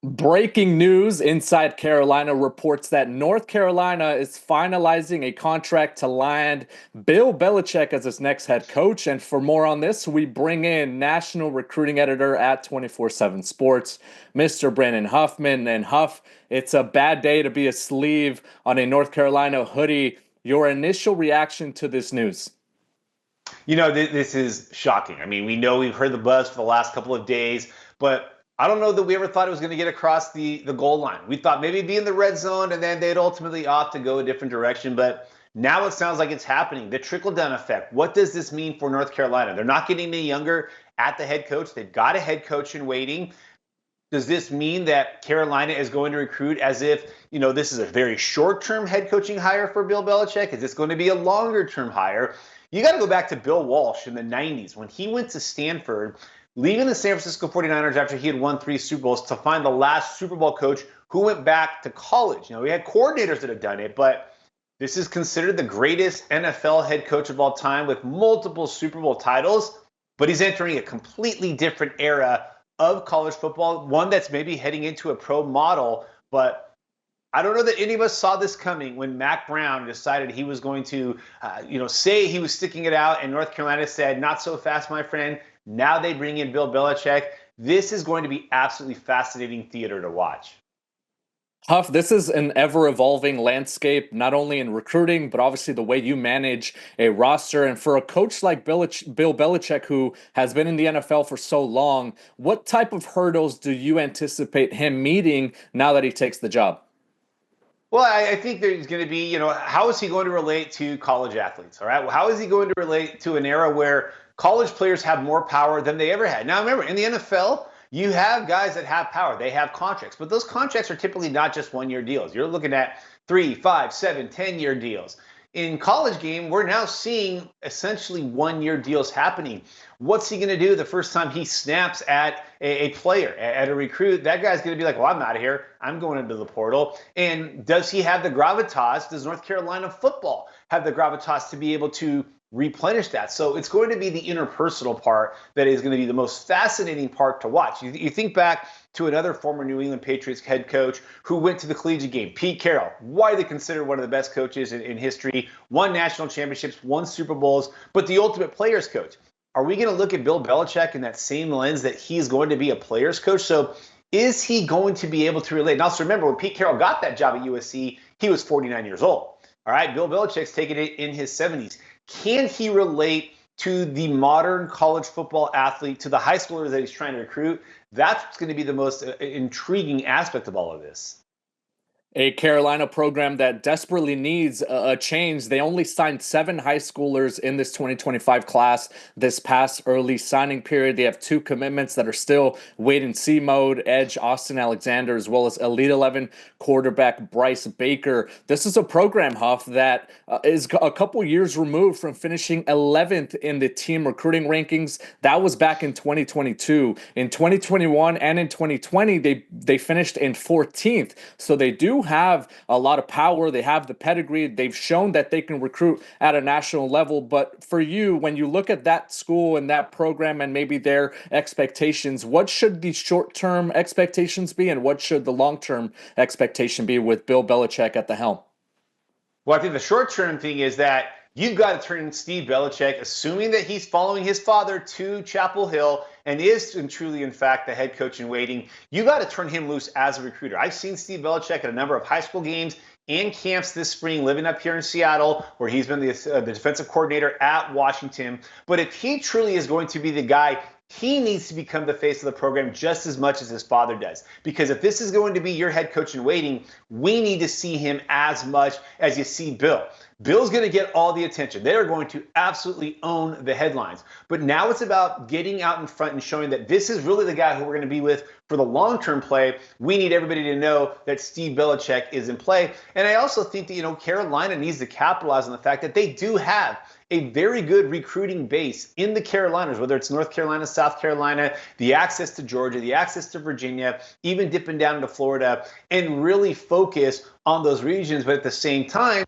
Breaking news, Inside Carolina reports that North Carolina is finalizing a contract to land Bill Belichick as its next head coach. And for more on this, we bring in national recruiting editor at 24/7 Sports, Mr. Brandon Huffman. And Huff, it's a bad day to be a sleeve on a North Carolina hoodie. Your initial reaction to this news? This is shocking. I mean, we know we've heard the buzz for the last couple of days, but I don't know that we ever thought it was going to get across the goal line. We thought maybe it'd be in the red zone and then they'd ultimately opt to go a different direction. But now it sounds like it's happening. The trickle-down effect. What does this mean for North Carolina? They're not getting any younger at the head coach. They've got a head coach in waiting. Does this mean that Carolina is going to recruit as if, this is a very short-term head coaching hire for Bill Belichick? Is this going to be a longer-term hire? You got to go back to Bill Walsh in the 90s when he went to Stanford, leaving the San Francisco 49ers after he had won 3 Super Bowls to find the last Super Bowl coach who went back to college. We had coordinators that have done it, but this is considered the greatest NFL head coach of all time with multiple Super Bowl titles, but he's entering a completely different era of college football, one that's maybe heading into a pro model. But I don't know that any of us saw this coming when Mac Brown decided he was going to, say he was sticking it out, and North Carolina said, "Not so fast, my friend." Now they bring in Bill Belichick. This is going to be absolutely fascinating theater to watch. Huff, this is an ever-evolving landscape, not only in recruiting, but obviously the way you manage a roster. And for a coach like Bill Belichick, who has been in the NFL for so long, what type of hurdles do you anticipate him meeting now that he takes the job? Well, I think there's going to be, how is he going to relate to college athletes? All right. Well, how is he going to relate to an era where college players have more power than they ever had? Now, remember, in the NFL, you have guys that have power. They have contracts, but those contracts are typically not just 1-year deals. You're looking at 3, 5, 7, 10-year deals. In college game, we're now seeing essentially 1-year deals happening. What's he going to do the first time he snaps at a player, at a recruit? That guy's going to be like, well, I'm out of here. I'm going into the portal. And does he have the gravitas? Does North Carolina football have the gravitas to be able to replenish that? So it's going to be the interpersonal part that is going to be the most fascinating part to watch. You think back to another former New England Patriots head coach who went to the collegiate game, Pete Carroll, widely considered one of the best coaches in history, won national championships, won Super Bowls, but the ultimate players coach. Are we going to look at Bill Belichick in that same lens that he's going to be a players coach? So is he going to be able to relate? And also remember, when Pete Carroll got that job at USC, he was 49 years old. All right, Bill Belichick's taking it in his 70s. Can he relate to the modern college football athlete, to the high schoolers that he's trying to recruit? That's going to be the most intriguing aspect of all of this. A Carolina program that desperately needs a change. They only signed 7 high schoolers in this 2025 class this past early signing period. They have 2 commitments that are still wait-and-see mode, edge Austin Alexander, as well as Elite 11 quarterback Bryce Baker. This is a program, Huff, that is a couple years removed from finishing 11th in the team recruiting rankings. That was back in 2022. In 2021 and in 2020, they finished in 14th. So they do have a lot of power. They have the pedigree. They've shown that they can recruit at a national level. But for you, when you look at that school and that program and maybe their expectations, what should the short-term expectations be and what should the long-term expectation be with Bill Belichick at the helm? Well, I think the short-term thing is that you've got to turn Steve Belichick, assuming that he's following his father to Chapel Hill and is truly, in fact, the head coach in waiting. You got to turn him loose as a recruiter. I've seen Steve Belichick at a number of high school games and camps this spring, living up here in Seattle, where he's been the defensive coordinator at Washington. But if he truly is going to be the guy, he needs to become the face of the program just as much as his father does. Because if this is going to be your head coach in waiting, we need to see him as much as you see Bill. Bill's going to get all the attention. They are going to absolutely own the headlines. But now it's about getting out in front and showing that this is really the guy who we're going to be with for the long-term play. We need everybody to know that Steve Belichick is in play. And I also think that, Carolina needs to capitalize on the fact that they do have a very good recruiting base in the Carolinas, whether it's North Carolina, South Carolina, the access to Georgia, the access to Virginia, even dipping down into Florida, and really focus on those regions. But at the same time,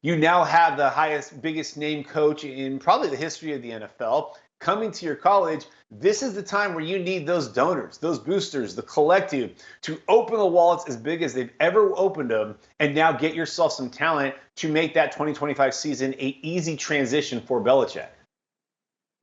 you now have the biggest name coach in probably the history of the NFL. coming to your college, this is the time where you need those donors, those boosters, the collective to open the wallets as big as they've ever opened them and now get yourself some talent to make that 2025 season a easy transition for Belichick.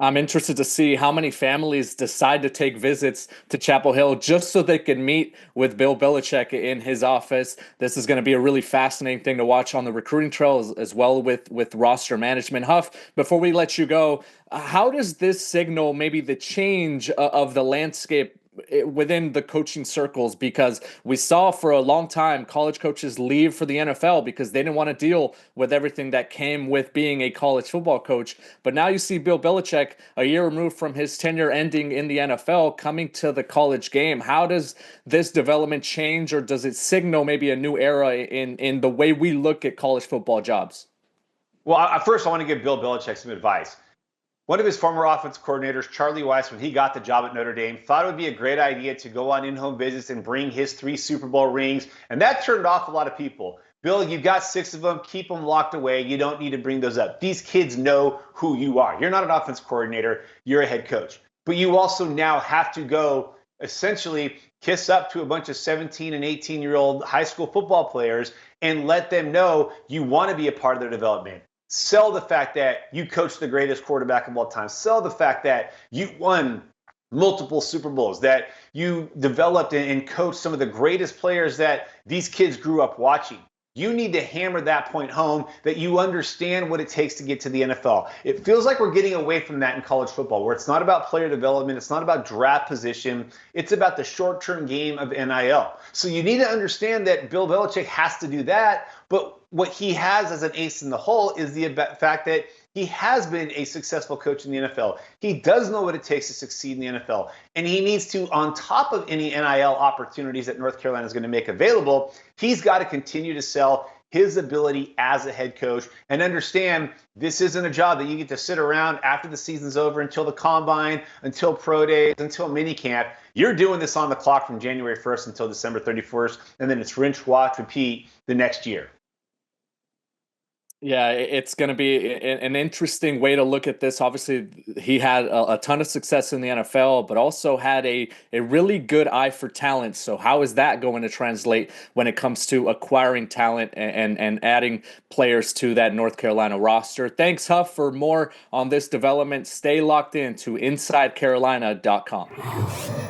I'm interested to see how many families decide to take visits to Chapel Hill just so they can meet with Bill Belichick in his office. This is going to be a really fascinating thing to watch on the recruiting trail as well with roster management. Huff, before we let you go, how does this signal maybe the change of the landscape within the coaching circles? Because we saw for a long time college coaches leave for the NFL because they didn't want to deal with everything that came with being a college football coach. But now you see Bill Belichick, a year removed from his tenure ending in the NFL, coming to the college game. How does this development change, or does it signal maybe a new era in the way we look at college football jobs? Well, first, I want to give Bill Belichick some advice. One of his former offensive coordinators, Charlie Weiss, when he got the job at Notre Dame, thought it would be a great idea to go on in-home visits and bring his 3 Super Bowl rings, and that turned off a lot of people. Bill, you've got 6 of them. Keep them locked away. You don't need to bring those up. These kids know who you are. You're not an offensive coordinator. You're a head coach. But you also now have to go essentially kiss up to a bunch of 17 and 18-year-old high school football players and let them know you want to be a part of their development. Sell the fact that you coached the greatest quarterback of all time. Sell the fact that you won multiple Super Bowls, that you developed and coached some of the greatest players that these kids grew up watching. You need to hammer that point home that you understand what it takes to get to the NFL. It feels like we're getting away from that in college football, where it's not about player development, it's not about draft position, it's about the short-term game of NIL. So you need to understand that Bill Belichick has to do that, but what he has as an ace in the hole is the fact that he has been a successful coach in the NFL. He does know what it takes to succeed in the NFL. And he needs to, on top of any NIL opportunities that North Carolina is going to make available, he's got to continue to sell his ability as a head coach and understand this isn't a job that you get to sit around after the season's over until the combine, until pro days, until minicamp. You're doing this on the clock from January 1st until December 31st, and then it's rinse, wash, repeat the next year. Yeah, it's going to be an interesting way to look at this. Obviously, he had a ton of success in the NFL, but also had a really good eye for talent. So how is that going to translate when it comes to acquiring talent and adding players to that North Carolina roster? Thanks, Huff, for more on this development. Stay locked in to InsideCarolina.com.